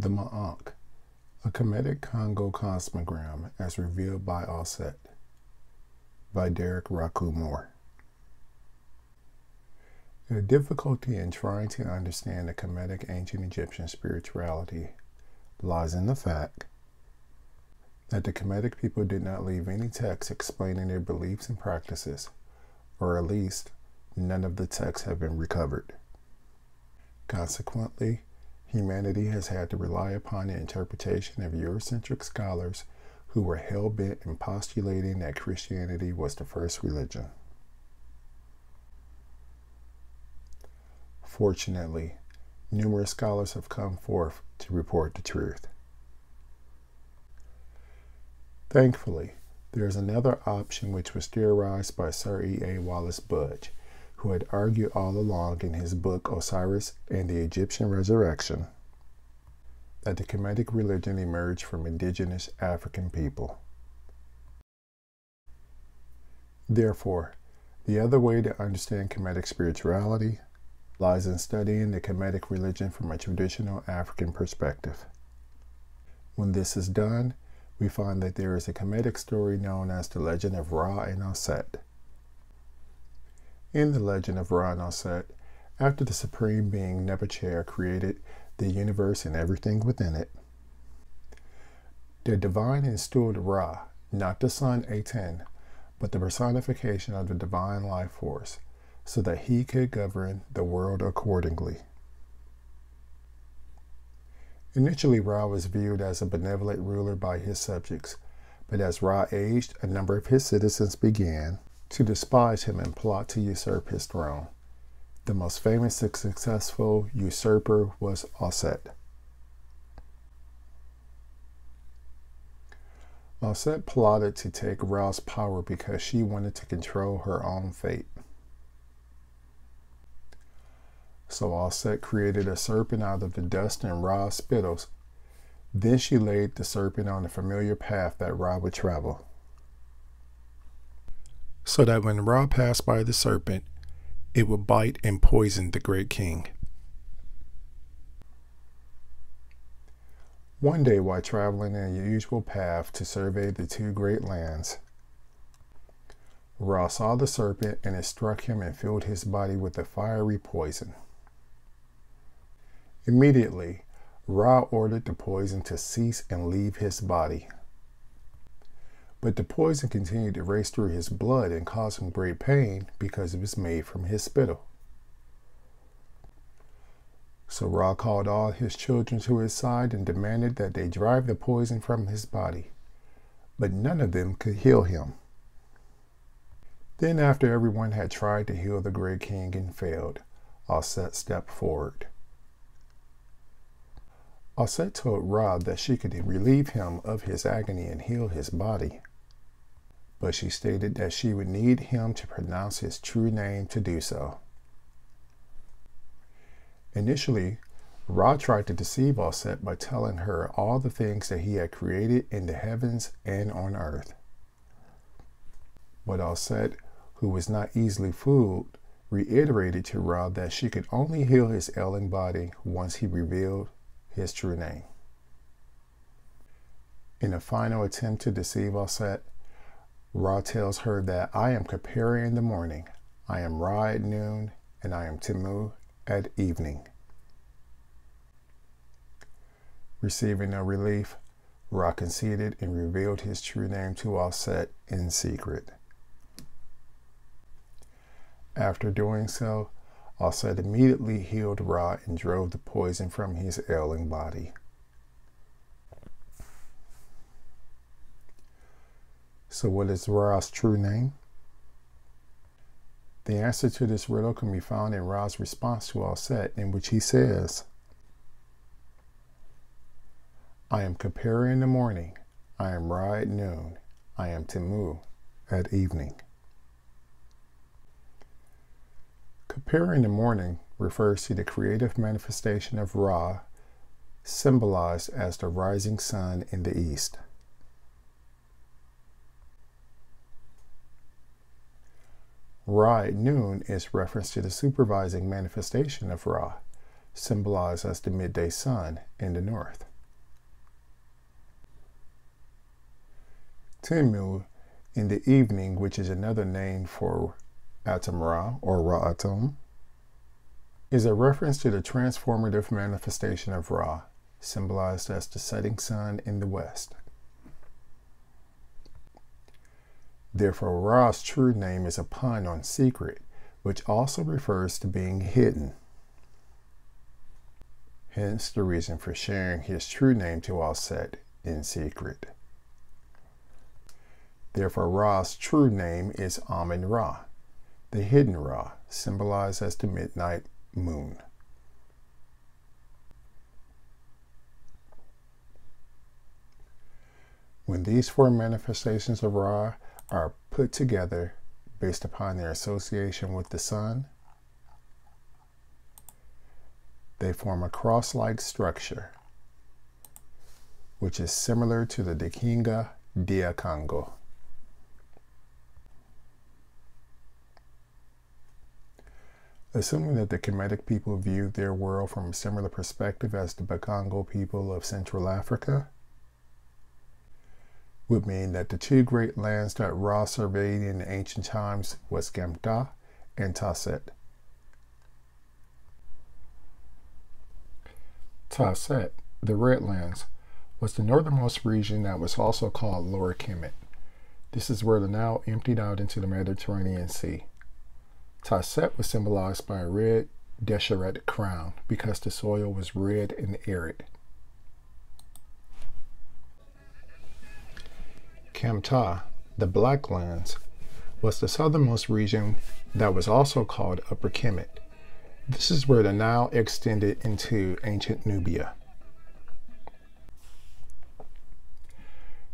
The Maa Aankh, a Kemetic-Kongo Cosmogram as revealed by Oset, by Derric Rau Khu. The difficulty in trying to understand the Kemetic ancient Egyptian spirituality lies in the fact that the Kemetic people did not leave any text explaining their beliefs and practices, or at least none of the texts have been recovered. Consequently, humanity has had to rely upon the interpretation of Eurocentric scholars who were hell-bent in postulating that Christianity was the first religion. Fortunately, numerous scholars have come forth to report the truth. Thankfully, there is another option which was theorized by Sir E.A. Wallace Budge, who had argued all along in his book Osiris and the Egyptian Resurrection that the Kemetic religion emerged from indigenous African people. Therefore, the other way to understand Kemetic spirituality lies in studying the Kemetic religion from a traditional African perspective. When this is done, we find that there is a Kemetic story known as the legend of Ra and Oset. In the legend of Ra and Oset, after the supreme being Nebuchadnezzar created the universe and everything within it, the divine instilled Ra, not the sun Aten, but the personification of the divine life force, so that he could govern the world accordingly. Initially, Ra was viewed as a benevolent ruler by his subjects, but as Ra aged, a number of his citizens began to despise him and plot to usurp his throne. The most famous and successful usurper was Oset. Oset plotted to take Ra's power because she wanted to control her own fate. So Oset created a serpent out of the dust and Ra's spittles. Then she laid the serpent on the familiar path that Ra would travel, so that when Ra passed by the serpent, it would bite and poison the great king. One day, while traveling in a usual path to survey the two great lands, Ra saw the serpent and it struck him and filled his body with a fiery poison. Immediately, Ra ordered the poison to cease and leave his body. But the poison continued to race through his blood and cause him great pain because it was made from his spittle. So Ra called all his children to his side and demanded that they drive the poison from his body, but none of them could heal him. Then, after everyone had tried to heal the great king and failed, Oset stepped forward. Oset told Ra that she could relieve him of his agony and heal his body, but she stated that she would need him to pronounce his true name to do so. Initially, Ra tried to deceive Oset by telling her all the things that he had created in the heavens and on earth. But Oset, who was not easily fooled, reiterated to Ra that she could only heal his ailing body once he revealed his true name. In a final attempt to deceive Oset, Ra tells her that I am Khepri in the morning, I am Ra at noon, and I am Temu at evening. Receiving no relief, Ra conceded and revealed his true name to Oset in secret. After doing so, Oset immediately healed Ra and drove the poison from his ailing body. So what is Ra's true name? The answer to this riddle can be found in Ra's response to Oset, in which he says, I am Khepri in the morning, I am Ra at noon, I am Temu at evening. Khepri in the morning refers to the creative manifestation of Ra, symbolized as the rising sun in the east. Ra at noon is reference to the supervising manifestation of Ra, symbolized as the midday sun in the north. Timu in the evening, which is another name for Atum Ra or Ra Atum, is a reference to the transformative manifestation of Ra, symbolized as the setting sun in the west. Therefore, Ra's true name is a pun on secret, which also refers to being hidden. Hence the reason for sharing his true name to Oset in secret. Therefore, Ra's true name is Amun Ra, the hidden Ra, symbolized as the midnight moon. When these four manifestations of Ra are put together based upon their association with the sun, they form a cross-like structure, which is similar to the Dikenga Kongo. Assuming that the Kemetic people viewed their world from a similar perspective as the Bakongo people of Central Africa, would mean that the two great lands that Ra surveyed in ancient times was KAM TA and TASETT. TASETT, the Red Lands, was the northernmost region that was also called Lower Kemet. This is where the Nile emptied out into the Mediterranean Sea. TASETT was symbolized by a red Deshret crown because the soil was red and arid. KAM TA, the Black Lands, was the southernmost region that was also called Upper Kemet. This is where the Nile extended into ancient Nubia.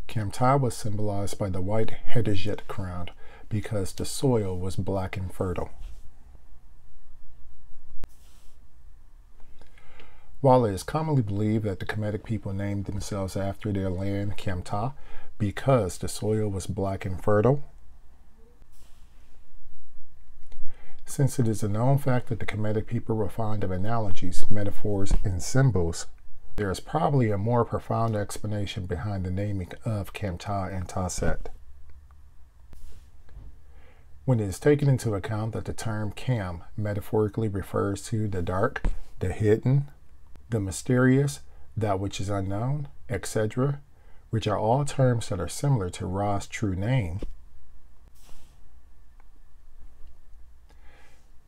KAM TA was symbolized by the white Hedjet crown because the soil was black and fertile. While it is commonly believed that the Kemetic people named themselves after their land, KAM TA, because the soil was black and fertile, since it is a known fact that the Kemetic people were fond of analogies, metaphors, and symbols, there is probably a more profound explanation behind the naming of KAM TA and TASETT. When it is taken into account that the term Kam metaphorically refers to the dark, the hidden, the mysterious, that which is unknown, etc., which are all terms that are similar to Ra's true name,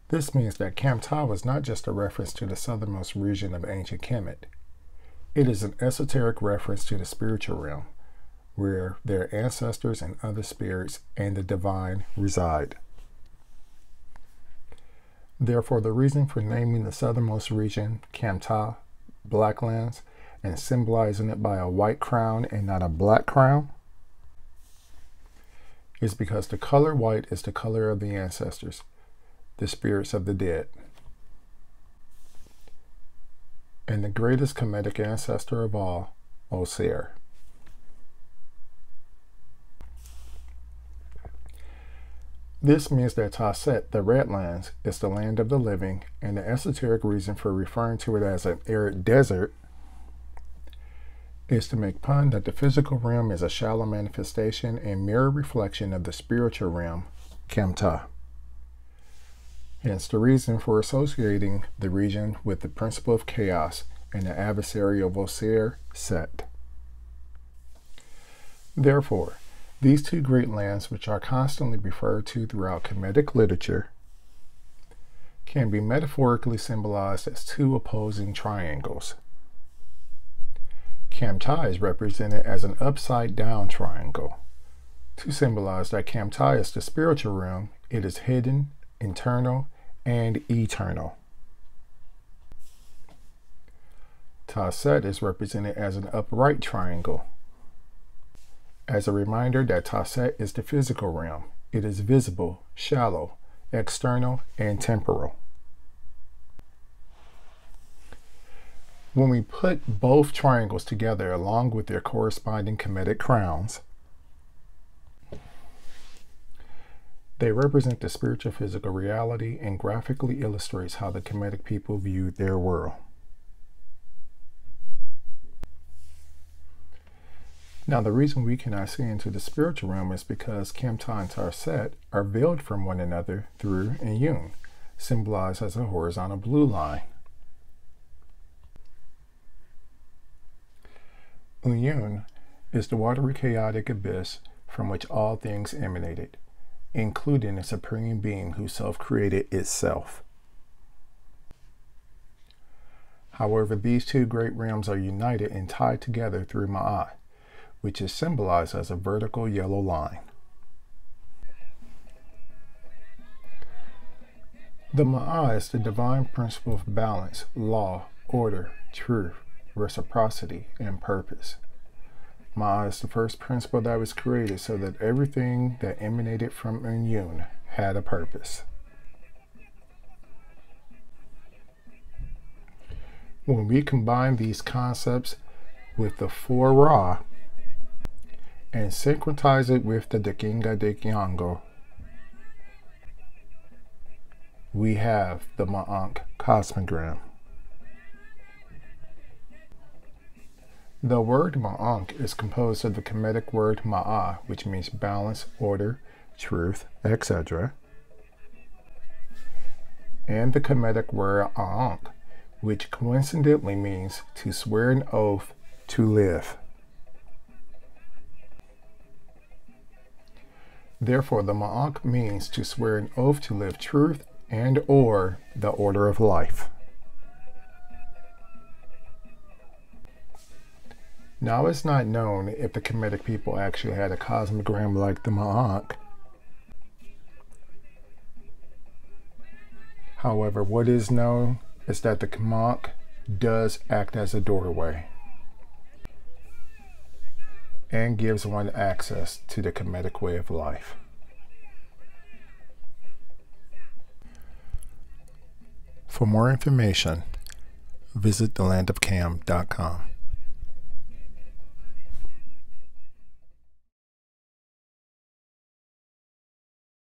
this means that KAM TA was not just a reference to the southernmost region of ancient Kemet. It is an esoteric reference to the spiritual realm, where their ancestors and other spirits and the divine reside. Therefore, the reason for naming the southernmost region KAM TA, Black Lands, and symbolizing it by a white crown and not a black crown is because the color white is the color of the ancestors, the spirits of the dead. And the greatest Kemetic ancestor of all, Oset. This means that TASETT, the Red Lands, is the land of the living, and the esoteric reason for referring to it as an arid desert is to make pun that the physical realm is a shallow manifestation and mirror reflection of the spiritual realm, KAM TA. Hence the reason for associating the region with the principle of chaos and the adversary of Oset, Set. Therefore, these two great lands, which are constantly referred to throughout Kemetic literature, can be metaphorically symbolized as two opposing triangles. KAM TA is represented as an upside-down triangle. To symbolize that KAM TA is the spiritual realm, it is hidden, internal, and eternal. TASETT is represented as an upright triangle. As a reminder that TASETT is the physical realm. It is visible, shallow, external, and temporal. When we put both triangles together along with their corresponding Kemetic crowns, they represent the spiritual physical reality and graphically illustrates how the Kemetic people viewed their world. Now, the reason we cannot see into the spiritual realm is because KAM TA and TASETT are veiled from one another through Uyun, symbolized as a horizontal blue line. Uyun is the watery chaotic abyss from which all things emanated, including the supreme being who self-created itself. However, these two great realms are united and tied together through Maa, which is symbolized as a vertical yellow line. The Maa is the divine principle of balance, law, order, truth, reciprocity, and purpose. Maa is the first principle that was created so that everything that emanated from Uyun had a purpose. When we combine these concepts with the four Ra and synchronize it with the Dikenga, we have the Maa Aankh Cosmogram. The word Maa Aankh is composed of the Kemetic word Maa, which means balance, order, truth, etc., and the Kemetic word Aankh, which coincidentally means to swear an oath to live. Therefore, the Maa Aankh means to swear an oath to live truth and or the order of life. Now, it's not known if the Kemetic people actually had a cosmogram like the Maa Aankh. However, what is known is that the Maa Aankh does act as a doorway and gives one access to the Kemetic way of life. For more information, visit thelandofkam.com.